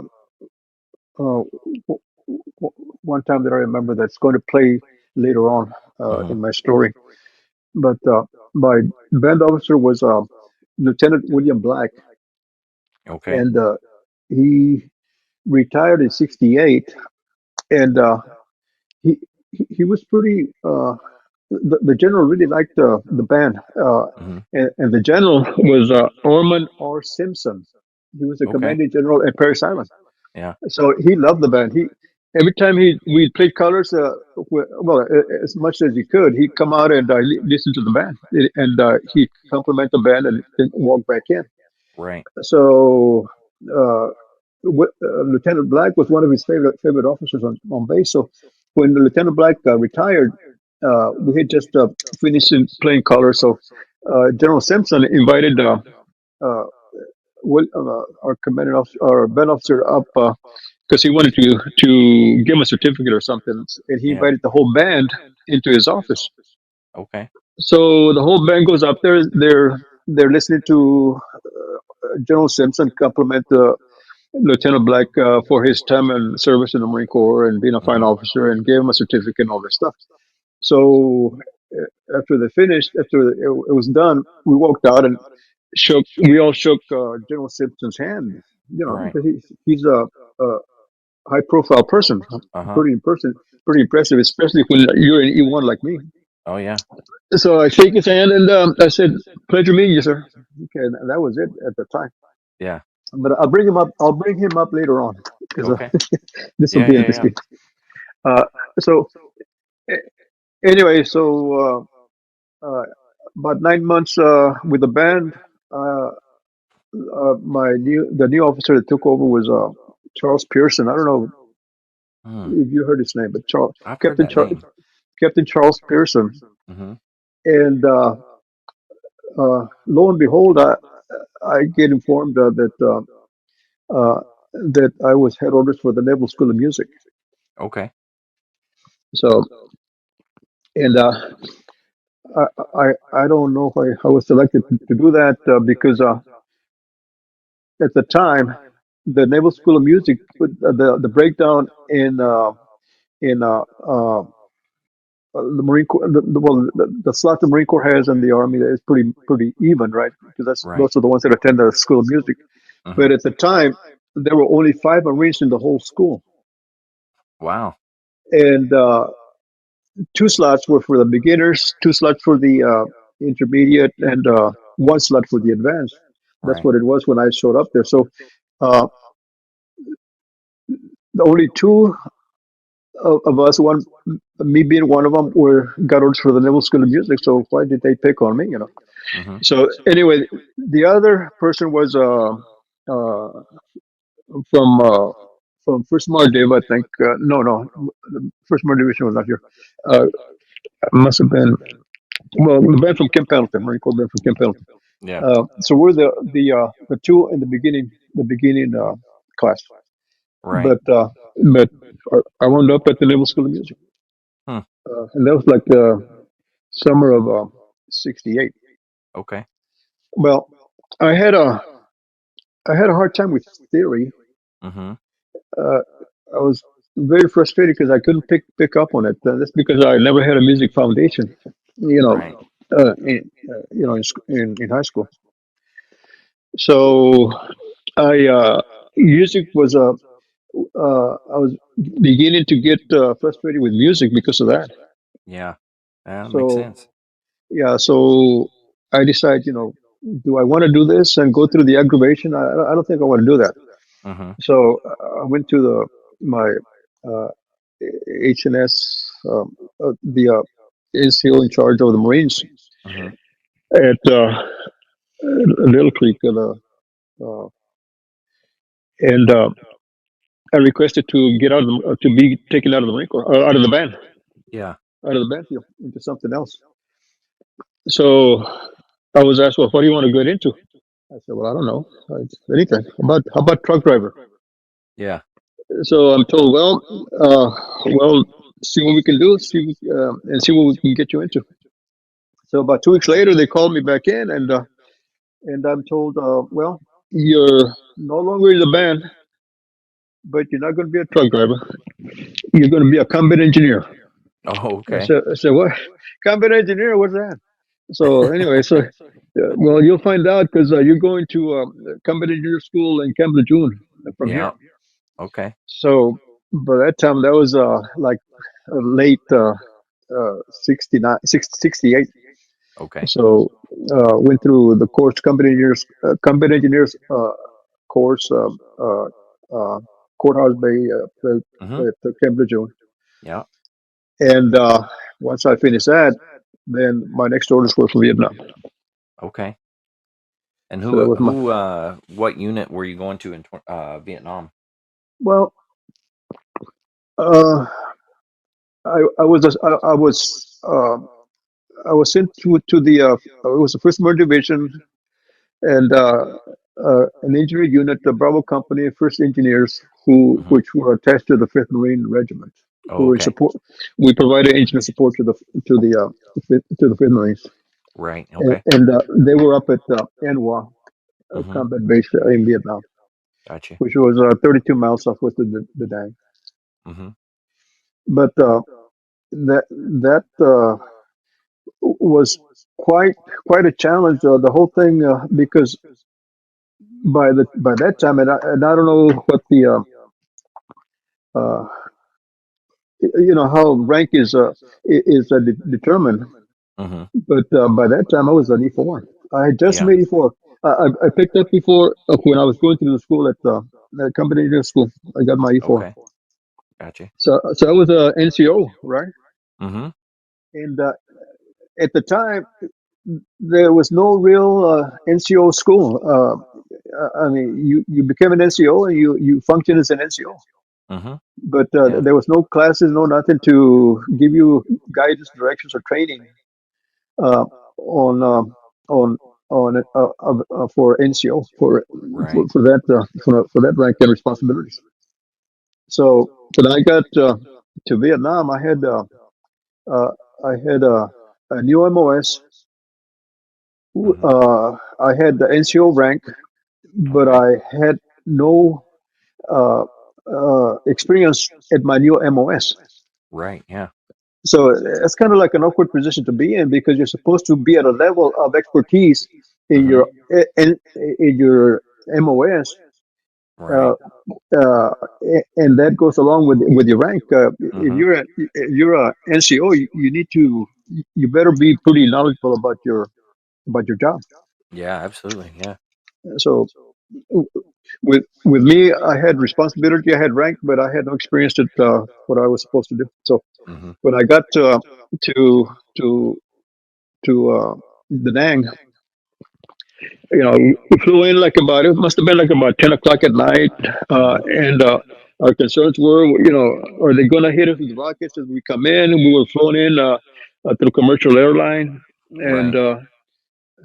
one time that I remember that's going to play later on Hmm. in my story. But my band officer was Lieutenant William Black, Okay. and he retired in 68. And he he was pretty. The general really liked the band, Hmm. and the general was Orman R. Simpson. He was a Okay. commanding general at Paris Island, Yeah. so he loved the band. He every time we played colors, as much as he could, he'd come out and listen to the band, and he'd compliment the band and then walk back in. Right. So uh, Lieutenant Black was one of his favorite officers on base. So when Lieutenant Black retired, we had just finished playing colors. So General Simpson invited uh, our commanding officer, our band officer up because he wanted to give him a certificate or something, and he Yeah. invited the whole band into his office. Okay. So the whole band goes up there. They're listening to General Simpson compliment Lieutenant Black for his time and service in the Marine Corps and being a fine Mhm. officer, and gave him a certificate and all this stuff. So after they finished, after it was done, we walked out and shook. We all shook General Simpson's hand, Right. because he's a high profile person, Uh-huh. pretty person, pretty impressive, especially when you're an E1 like me. Oh yeah. So I shake his hand and I said, "Pleasure meeting you, sir." Okay, and that was it at the time. Yeah. But I'll bring him up. I'll bring him up later on because Okay. this will Yeah, be yeah, yeah. interesting. Uh, so a- anyway, so about 9 months with the band. Uh, the new officer that took over was Charles Pearson. I don't know Hmm. if you heard his name, but I've heard Captain that name. Captain Charles Pearson. Mhm. And lo and behold, I get informed that I was head orders for the Naval School of Music. Okay. So, and I, I don't know why I was selected to do that because at the time, the Naval School of Music, the breakdown in the Marine Corps, the slot the Marine Corps has in the Army is pretty even, right? Because Right. those are the ones that attend the School of Music. But Mhm. at the time, there were only five Marines in the whole school, Wow. and two slots were for the beginners, two slots for the intermediate, and one slot for the advanced. That's Right. what it was when I showed up there. So uh, the only two of us, one me being one of them, were got orders for the Naval School of Music. So why did they pick on me? Mhm. So anyway, the other person was from uh, from First Mardiv, I think. No, First Mardiv Division was not here. Must have been the band from Camp Pendleton, Marine Corps band from Camp Pendleton. Yeah. So we're the two in the beginning class, Right. but I wound up at the Naval School of Music, Hmm. and that was like summer of '68. Okay. Well, I had a I had a hard time with theory. Mhm. uh, I was very frustrated because I couldn't pick up on it. That's because I never had a music foundation, you know, Right. in high school. So I music was I was beginning to get frustrated with music because of that. Yeah. That makes So sense. yeah, so I decided, do I want to do this and go through the aggravation? I don't think I want to do that. Mhm. So I went to my uh, HNS, the NCO in charge of the Marines Mhm. at Little Creek, and I requested to get out of to be taken out of the Marine Corps, out of the band, Yeah. out of the band field into something else. So I was asked, well, what do you want to get into? I said, well, I don't know. Anything. How about truck driver? Yeah. So I'm told, well, see what we can do, and see what we can get you into. So about 2 weeks Okay. later, they called me back in, and I'm told, well, you're no longer in the band, but you're not going to be a truck driver. You're going to be a combat engineer. Oh, I okay. said, what? Combat engineer? What's that? So anyway, well, you'll find out because you're going to combat engineer school in Camp Lejeune from here. Yeah. Okay. So by that time, that was like late 69, 68. Okay. So went through the course, combat engineers course, uh, Courthouse Bay Mhm. at Camp Lejeune. Yeah. And once I finished that, then my next orders were for Vietnam. Okay. And So that was my what unit were you going to in Vietnam? well. Uh, I was sent to the it was the First Marine Division, and an engineer unit, the Bravo Company, first engineers who Mm-hmm. which were attached to the Fifth Marine Regiment, who Oh, were in okay. support. We provided engineer support to the Fifth Marines, Right. Okay. and they were up at Anwa Mm-hmm. combat base in Vietnam, Gotcha. which was 32 miles southwest of the Dang. Mm-hmm. But that was quite quite a challenge. The whole thing because by that time, and I don't know what the uh, how rank is determined. Mm-hmm. But by that time, I was an E4. I had just Yeah. made E4. I picked up E4 when I was going through the school at company engineering school. I got my E4. Okay. Gotcha. So I was a NCO, right? Mm-hmm. And at the time, there was no real NCO school. I mean, you became an NCO and you function as an NCO. Mm-hmm. But Yeah. there was no classes, no nothing to give you guidance, directions, or training uh, on on for NCO Right. for that rank and responsibilities. So when I got to Vietnam, uh, I had a new MOS. Mm-hmm. I had the NCO rank, but Okay. I had no uh, experience at my new MOS. Right. Yeah. So it's kind of like an awkward position to be in because you're supposed to be at a level of expertise in Mm-hmm. in your MOS, uh, Right. and that goes along with your rank. Mm-hmm. If you're a NCO, you need to you better be pretty knowledgeable about your job. Yeah. Absolutely. Yeah. So with me, I had responsibility, I had rank, but I had no experience at what I was supposed to do. So Mm-hmm. when I got to to Da Nang, we flew in like about it must have been like about 10 o'clock at night, Mm-hmm. and our concerns were, are they going to hit us with rockets as we come in? And we were flown in through commercial airline, and Right.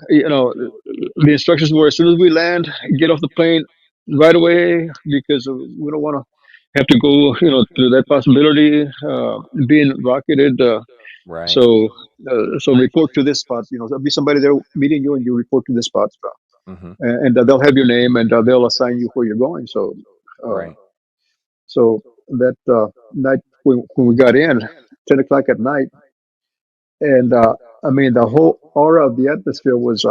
the instructions were as soon as we land, get off the plane right away because we don't want to have to go, through that possibility being rocketed. Right. So report to this spot. There'll be somebody there meeting you, and you report to this spot, Mm-hmm. and they'll have your name, and they'll assign you where you're going. Uh, Right. so that night when we got in, 10 o'clock at night, and I mean the whole aura of the atmosphere was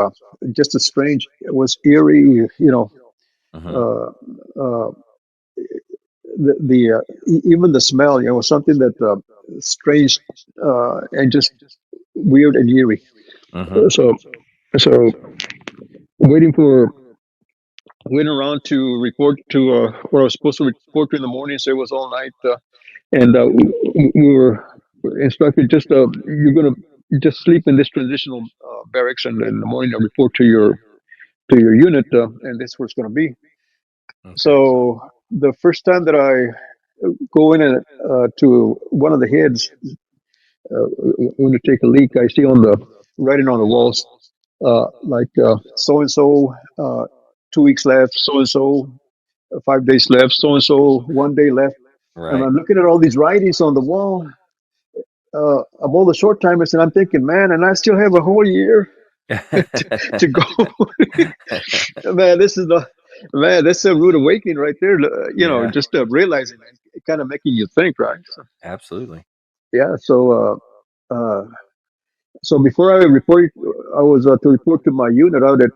just a strange. It was eerie. Mm-hmm. Uh, uh, even the smell, was something that strange and just weird and eerie. Mm-hmm. So so waiting for went around to report to where I was supposed to report to in the morning. So it was all night, and we were instructed just you're gonna just sleep in this transitional barracks, and in the morning I report to your unit, and this is where it's gonna be. Okay. So the first time that I go in and, to one of the heads when to take a leak, I see on the writing on the walls like so and so 2 weeks left, so and so 5 days left, so and so 1 day left. And Right. I'm looking at all these writings on the wall of all the short timers, and I'm thinking, man, and I still have a whole year to go. Man, this is a rude awakening right there. Yeah. Just realizing and kind of making you think, right? So, Absolutely. yeah. So before I reported, I was to report to my unit out at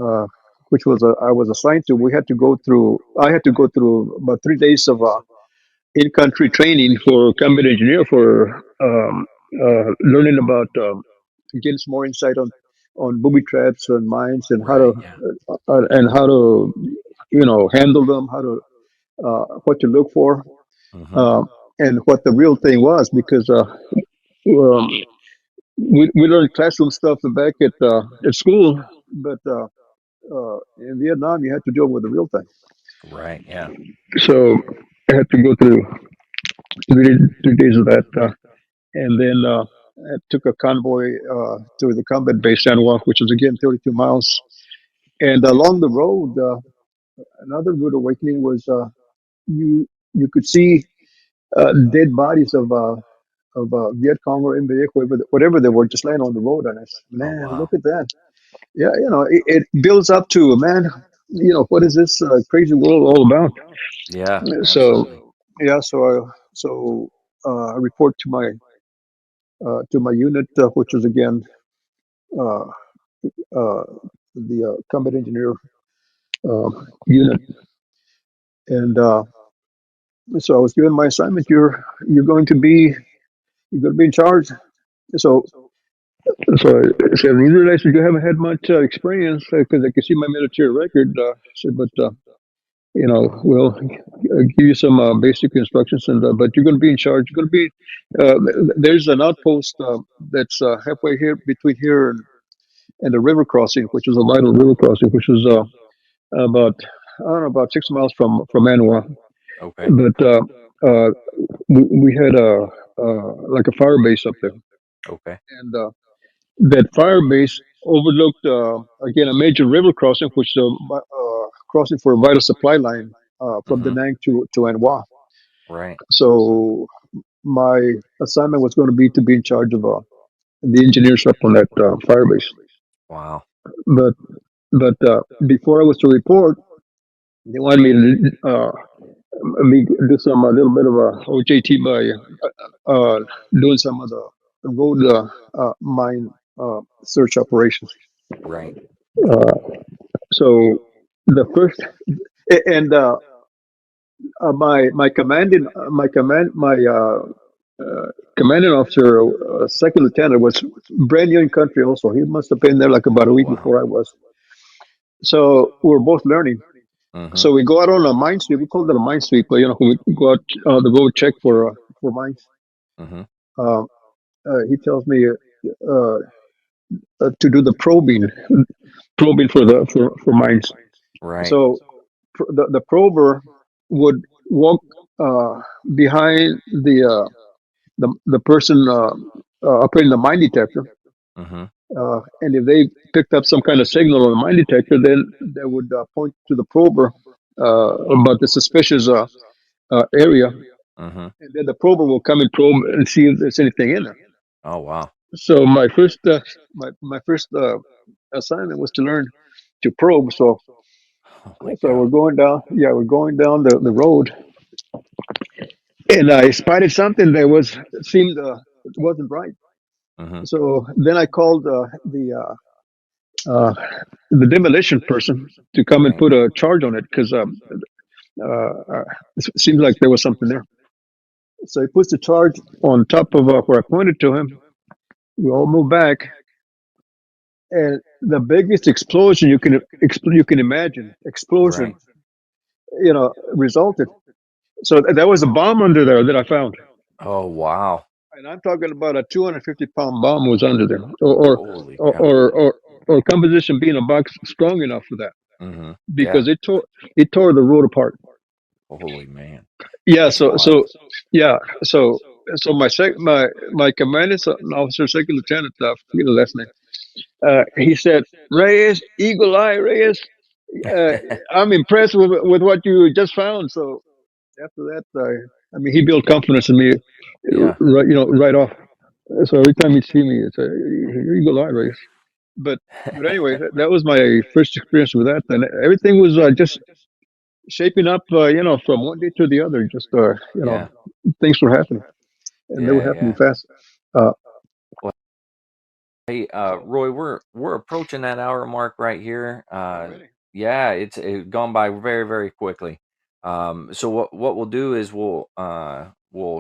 uh, which was I was assigned to. We had to go through. I had to go through about 3 days of in-country training for combat engineer for learning about getting some more insight on booby traps and mines and Right. Yeah. how to handle them, how to what to look for, Mm-hmm. uh, and what the real thing was because um, we learned classroom stuff back at school, but in Vietnam you had to deal with the real thing. Right. Yeah. So I had to go through 3 days of that. And then I took a convoy to the combat base San Juan, which is again 32 miles. And along the road, another rude awakening was you you could see dead bodies of Viet Cong or MBA, whatever they were, just laying on the road. And I said, Oh, man, look wow. at that. Yeah, it builds up to, man, what is this crazy world all about? Yeah, So, absolutely. yeah, I report to my unit, which is again uh, uh, the combat engineer uh, unit, and so I was given my assignment. You're going to be you're going to be in charge. So I said, I realize that you haven't had much experience because I can see my military record. I said, but we'll give you some basic instructions, and but you're going to be in charge. You're going to be there's an outpost that's halfway here between here and the river crossing, which is a vital river crossing, which is about I don't know about 6 miles from Anua. Okay. But we had a like a fire base up there, Okay. and that fire base overlooked again a major river crossing, which is crossing for a vital supply line from Da Mm-hmm. Nang to Anhua. Right. So my assignment was going to be in charge of the engineers up on that fire base. Wow. But before I was to report, they wanted me to me do some a little bit of a OJT by doing some of the road mine search operations. Right. Uh, so the first and my commanding officer, second lieutenant, was brand new in country. Also, he must have been there like about a Oh, week wow. before I was. So we were both learning. Mm-hmm. So we go out on a mine sweep. We call it a mine sweep, but we go out the road check for mines. Mm-hmm. Uh, he tells me to do the probing for mines. Right. So the prober would walk uh, behind the person operating the mine detector, Mm-hmm. and if they picked up some kind of signal on the mine detector, then they would point to the prober about the suspicious area, Mm-hmm. and then the prober will come and probe and see if there's anything in there. Oh, wow. So my first assignment was to learn to probe. Oh my So God. we're going down the road, and I spotted something that seemed wasn't right. Mm-hmm. So then I called uh, the demolition person to come and Right. put a charge on it because it seems like there was something there. So he puts the charge on top of where I pointed to him. We all move back, and the biggest explosion you can imagine explosion, Right. resulted. So that was a bomb under there that I found. Oh, wow. And I'm talking about a 250-pound bomb was under there, Holy or, cow. or, or, or composition being a box strong enough for that Mm-hmm. Yeah. because it tore the road apart. Holy man. Yeah, That's wild. yeah, so my commanding officer, second lieutenant, I forget the last name. He said, Reyes, Eagle Eye, Reyes. Uh, I'm impressed with what you just found. So after that, I mean, he built confidence in me, Yeah. right, right off. So every time he'd see me, it's Eagle Eye, Reyes. But anyway, that was my first experience with that, and everything was just shaping up, from one day to the other. Just Yeah. things were happening, and they were Yeah. happening Yeah. fast. Uh, Well, hey, Roy, we're approaching that hour mark right here. Already. Yeah, it's gone by very, very quickly. So what we'll do is we'll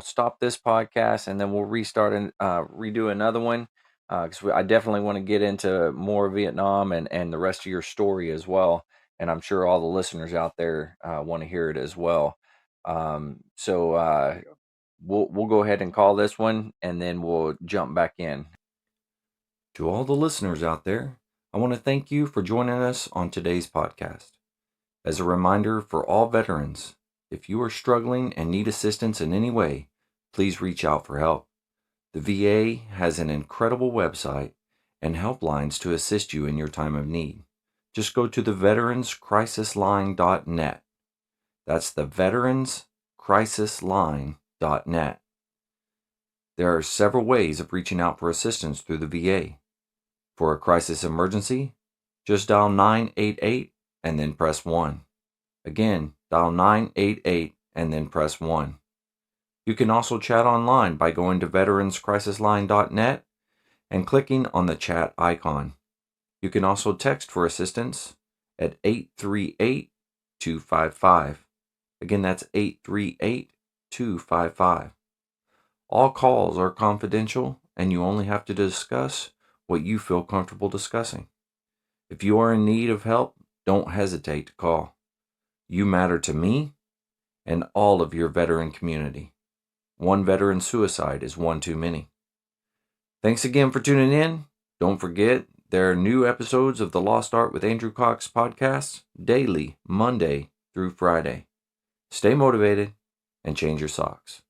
stop this podcast and then we'll restart and redo another one because I definitely want to get into more Vietnam and the rest of your story as well. And I'm sure all the listeners out there want to hear it as well. So we'll go ahead and call this one and then we'll jump back in. To all the listeners out there, I want to thank you for joining us on today's podcast. As a reminder for all veterans, if you are struggling and need assistance in any way, please reach out for help. The VA has an incredible website and helplines to assist you in your time of need. just go to the veteranscrisisline.net. That's the veteranscrisisline.net. There are several ways of reaching out for assistance through the VA. For a crisis emergency, just dial 988 and then press 1. Again, dial 988 and then press 1. You can also chat online by going to veteranscrisisline.net and clicking on the chat icon. You can also text for assistance at 838-255. Again, that's 838-255. All calls are confidential, and you only have to discuss what you feel comfortable discussing. If you are in need of help, don't hesitate to call. You matter to me and all of your veteran community. One veteran suicide is one too many. Thanks again for tuning in. Don't forget, there are new episodes of the Lost Art with Andrew Cox podcast daily, Monday through Friday. Stay motivated and change your socks.